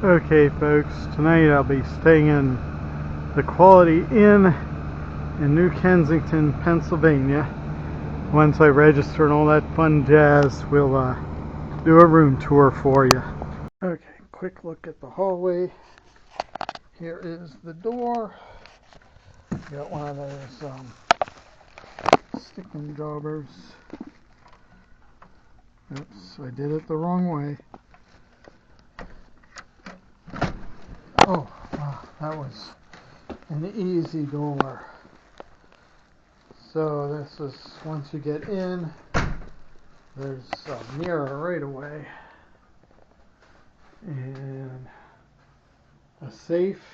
Okay folks, tonight I'll be staying in the Quality Inn in New Kensington, Pennsylvania. Once I register and all that fun jazz, we'll do a room tour for you. Okay, quick look at the hallway. Here is the door. Got one of those sticking jobbers. Oops, I did it the wrong way. Oh, wow, that was an easy door. So this is, once you get in, there's a mirror right away. And a safe.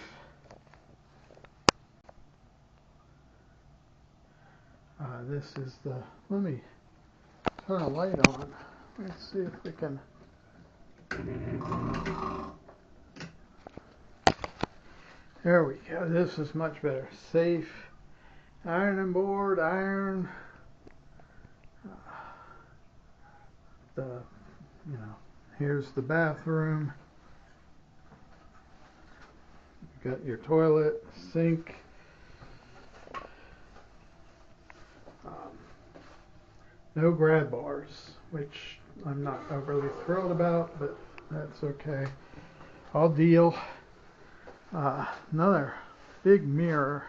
This is the, let me turn a light on. Let's see if we can. There we go. This is much better. Safe, ironing board, iron. Here's the bathroom. You've got your toilet, sink. No grab bars, which I'm not overly thrilled about, but that's okay. I'll deal. Another big mirror,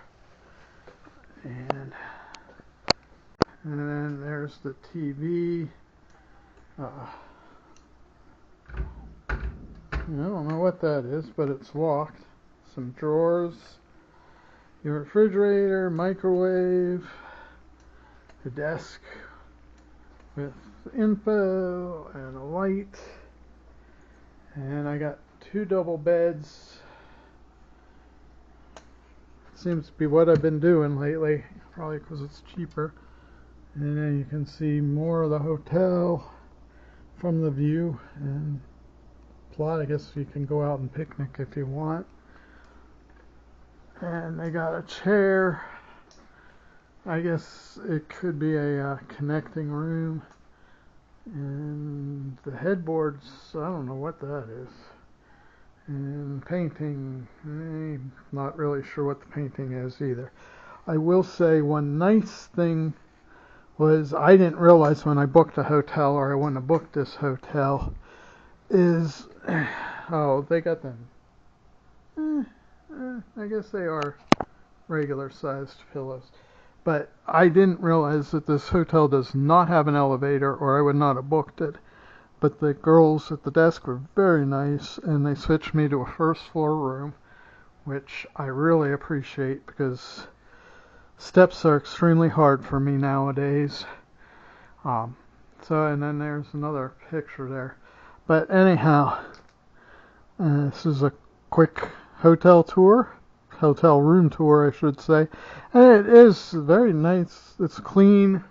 and then there's the TV. I don't know what that is, but it's locked. Some drawers, your refrigerator, microwave, the desk with info and a light, and I got 2 double beds. Seems to be what I've been doing lately, probably because it's cheaper. And then you can see more of the hotel from the view and plot. I guess you can go out and picnic if you want. And they got a chair. I guess it could be a connecting room. And the headboards, I don't know what that is. And painting, not really sure what the painting is either. I will say one nice thing was I didn't realize when I booked a hotel, or I wouldn't have booked this hotel, is, oh, they got them. I guess they are regular sized pillows. But I didn't realize that this hotel does not have an elevator, or I would not have booked it. But the girls at the desk were very nice, and they switched me to a first floor room, which I really appreciate because steps are extremely hard for me nowadays. And then there's another picture there. But anyhow, this is a quick hotel room tour, I should say. And it is very nice. It's clean.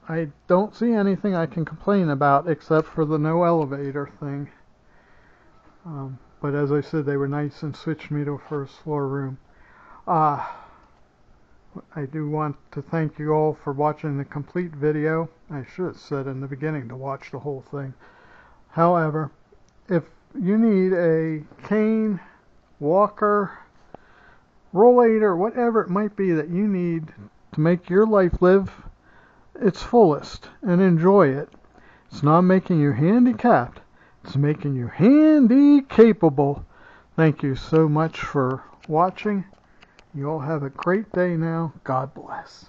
I don't see anything I can complain about except for the no elevator thing. But as I said, they were nice and switched me to a first floor room. I do want to thank you all for watching the complete video. I should have said in the beginning to watch the whole thing. However, if you need a cane, walker, rollator, whatever it might be that you need to make your life live its fullest and enjoy it, it's not making you handicapped, it's making you handy capable. Thank you so much for watching. You all have a great day now. God bless.